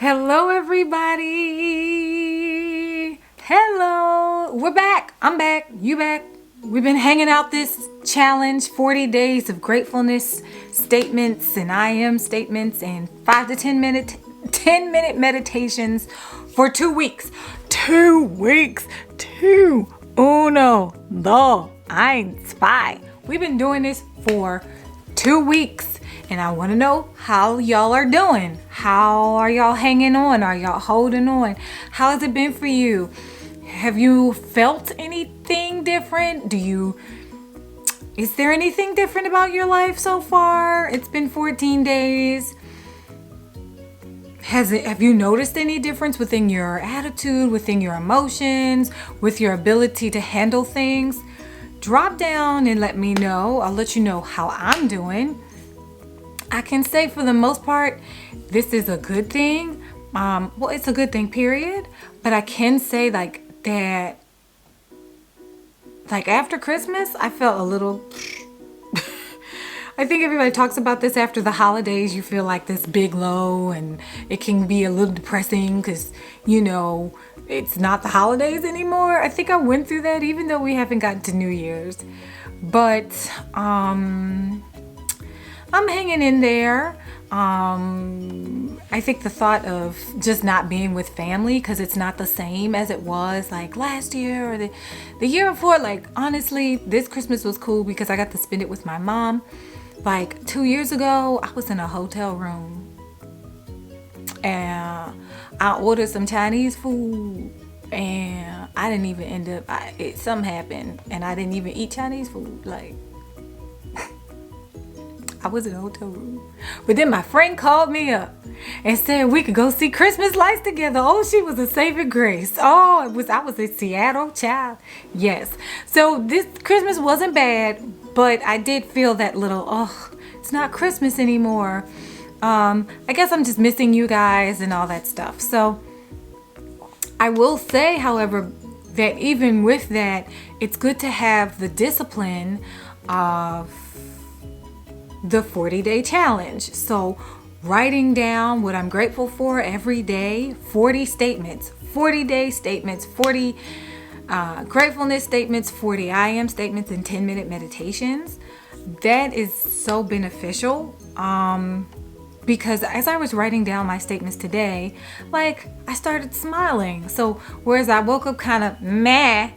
Hello, everybody. Hello. We're back. I'm back. You back. We've been hanging out this challenge, 40 days of gratefulness statements and I am statements and 5 to 10 minute meditations for 2 weeks. 2 weeks. Uno, dos, eins, zwei. We've been doing this for 2 weeks. And I want to know how y'all are doing. How are y'all hanging on? Are y'all holding on? How has it been for you? Have you felt anything different? Is there anything different about your life so far? It's been 14 days. Have you noticed any difference within your attitude, within your emotions, with your ability to handle things? Drop down and let me know. I'll let you know how I'm doing. I can say for the most part, this is a good thing. It's a good thing, period. But I can say that after Christmas, I felt a little, I think everybody talks about this after the holidays. You feel like this big low and it can be a little depressing because, it's not the holidays anymore. I think I went through that even though we haven't gotten to New Year's. But, I'm hanging in there. I think the thought of just not being with family because it's not the same as it was like last year or the year before. Honestly, this Christmas was cool because I got to spend it with my mom. 2 years ago, I was in a hotel room and I ordered some Chinese food and I didn't even end up, something happened and I didn't even eat Chinese food. I was in a hotel room. But then my friend called me up and said we could go see Christmas lights together. Oh, she was a saving grace. Oh, I was in Seattle, child. Yes. So this Christmas wasn't bad, but I did feel that little, it's not Christmas anymore. I guess I'm just missing you guys and all that stuff. So I will say, however, that even with that, it's good to have the discipline of the 40-day challenge. So writing down what I'm grateful for every day, 40 statements, 40-day statements, 40 gratefulness statements, 40 I am statements, and 10-minute meditations. That is so beneficial because as I was writing down my statements today, I started smiling. So whereas I woke up kind of meh,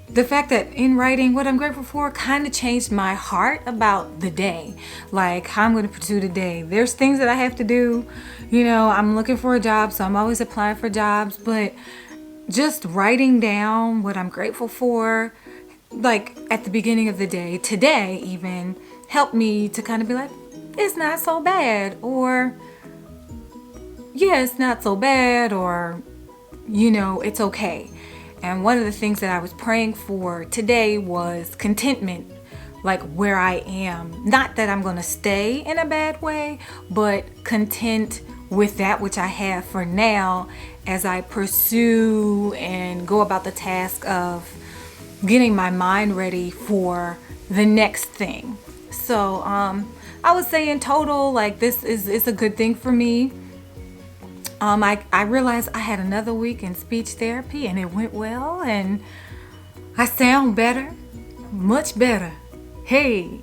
the fact that in writing what I'm grateful for kind of changed my heart about the day, how I'm going to pursue the day. There's things that I have to do. I'm looking for a job, so I'm always applying for jobs, but just writing down what I'm grateful for, at the beginning of the day, today even, helped me to kind of be like, it's not so bad, or yeah, it's not so bad, or, it's okay. And one of the things that I was praying for today was contentment, where I am. Not that I'm going to stay in a bad way, but content with that which I have for now as I pursue and go about the task of getting my mind ready for the next thing. So I would say in total, this is a good thing for me. I realized I had another week in speech therapy and it went well and I sound better, much better. Hey,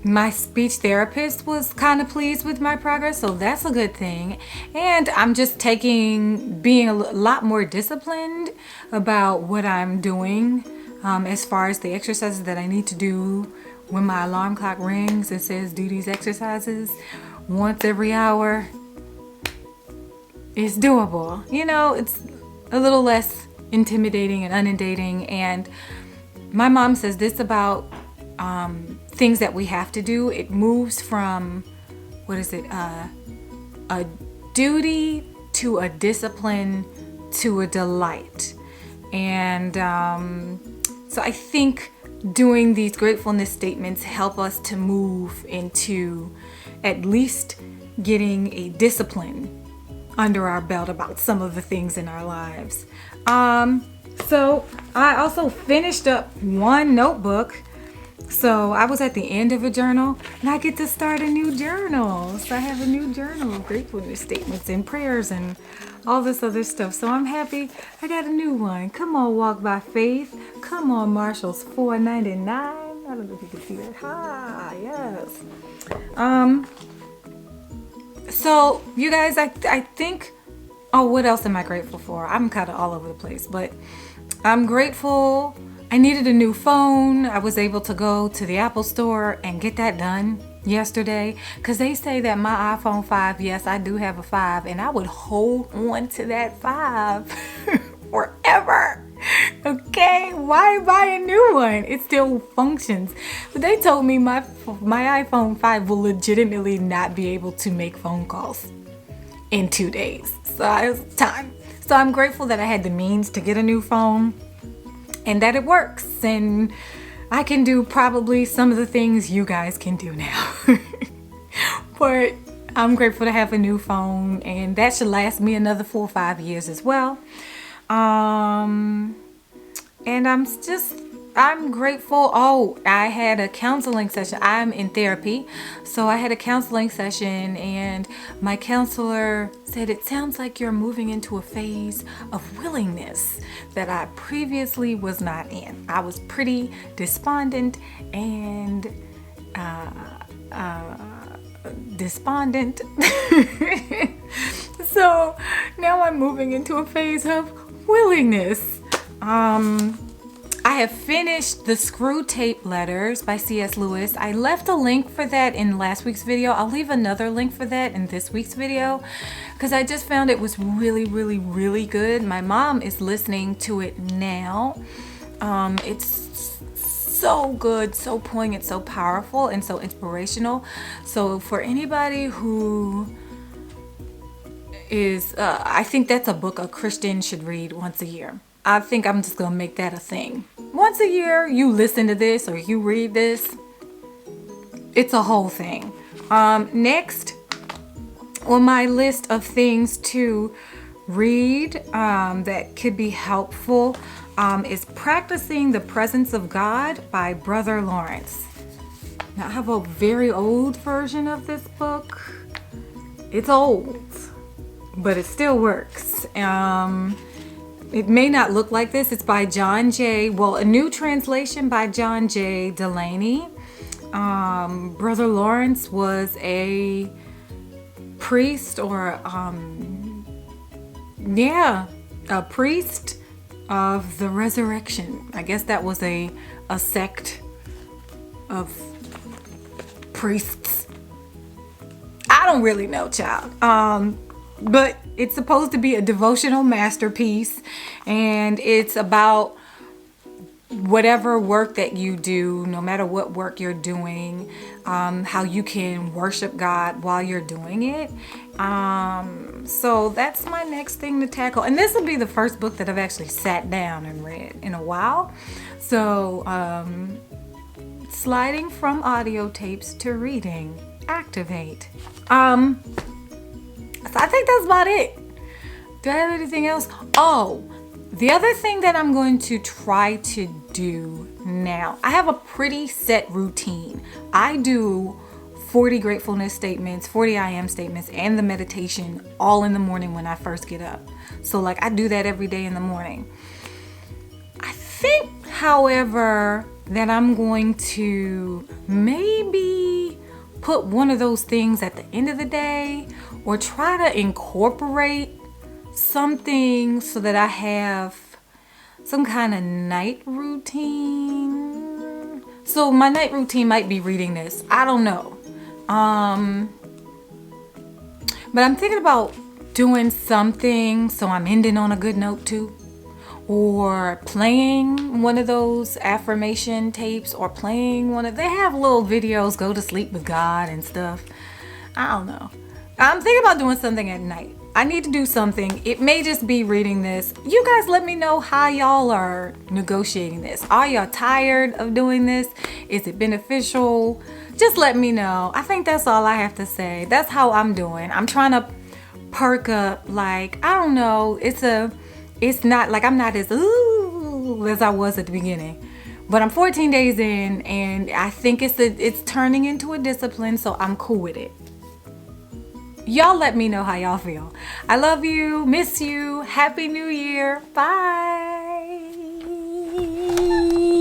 my speech therapist was kind of pleased with my progress, so that's a good thing. And I'm just being a lot more disciplined about what I'm doing as far as the exercises that I need to do. When my alarm clock rings, it says do these exercises once every hour. It's doable. It's a little less intimidating and inundating. And my mom says this about things that we have to do. It moves from, a duty to a discipline to a delight. And so I think doing these gratefulness statements help us to move into at least getting a discipline under our belt about some of the things in our lives. So I also finished up one notebook So I was at the end of a journal and I get to start a new journal. So I have a new journal of gratefulness statements and prayers and all this other stuff. So I'm happy I got a new one. Come on, Walk by Faith. Come on, Marshall's $4.99. I don't know if you can see that. Hi, yes. So you guys, I think, oh, what else am I grateful for? I'm kind of all over the place, but I'm grateful. I needed a new phone. I was able to go to the Apple store and get that done yesterday because they say that my iPhone 5, yes, I do have a 5, and I would hold on to that 5 forever. Okay, why buy a new one? It still functions. But they told me my iPhone 5 will legitimately not be able to make phone calls in 2 days. So it's time. So I'm grateful that I had the means to get a new phone and that it works. And I can do probably some of the things you guys can do now. But I'm grateful to have a new phone, and that should last me another 4 or 5 years as well. And I'm grateful. Oh, I had a counseling session. I'm in therapy. So I had a counseling session and my counselor said, it sounds like you're moving into a phase of willingness that I previously was not in. I was pretty despondent and despondent. So now I'm moving into a phase of willingness. I have finished the Screwtape letters by C.S. Lewis. I left a link for that in last week's video. I'll leave another link for that in this week's video because I just found it was really, really, really good. My mom is listening to it now. It's so good, so poignant, so powerful, and so inspirational. So for anybody who is, I think that's a book a Christian should read once a year. I think I'm just gonna make that a thing. Once a year, you listen to this or you read this. It's a whole thing. Next on my list of things to read that could be helpful is Practicing the Presence of God by Brother Lawrence. Now I have a very old version of this book. It's old, but it still works. It may not look like this. It's by John J. Well, a new translation by John J. Delaney. Brother Lawrence was a priest or, a priest of the resurrection. I guess that was a sect of priests. I don't really know, child. But it's supposed to be a devotional masterpiece, and it's about whatever work that you do, no matter what work you're doing, how you can worship God while you're doing it. So that's my next thing to tackle. And this will be the first book that I've actually sat down and read in a while. So sliding from audio tapes to reading. Activate. So I think that's about it. Do I have anything else? Oh, the other thing that I'm going to try to do now, I have a pretty set routine. I do 40 gratefulness statements, 40 I am statements, and the meditation all in the morning when I first get up. So like I do that every day in the morning. I think, however, that I'm going to maybe put one of those things at the end of the day, or try to incorporate something so that I have some kind of night routine. So my night routine might be reading this. I don't know. But I'm thinking about doing something so I'm ending on a good note too. Or playing one of those affirmation tapes, or playing they have little videos, go to sleep with God and stuff. I don't know. I'm thinking about doing something at night. I need to do something. It may just be reading this. You guys let me know how y'all are negotiating this. Are y'all tired of doing this? Is it beneficial? Just let me know. I think that's all I have to say. That's how I'm doing. I'm trying to perk up, like, I don't know. It's not like I'm not as ooh as I was at the beginning. But I'm 14 days in, and I think it's turning into a discipline, so I'm cool with it. Y'all let me know how y'all feel. I love you, miss you, happy new year, bye.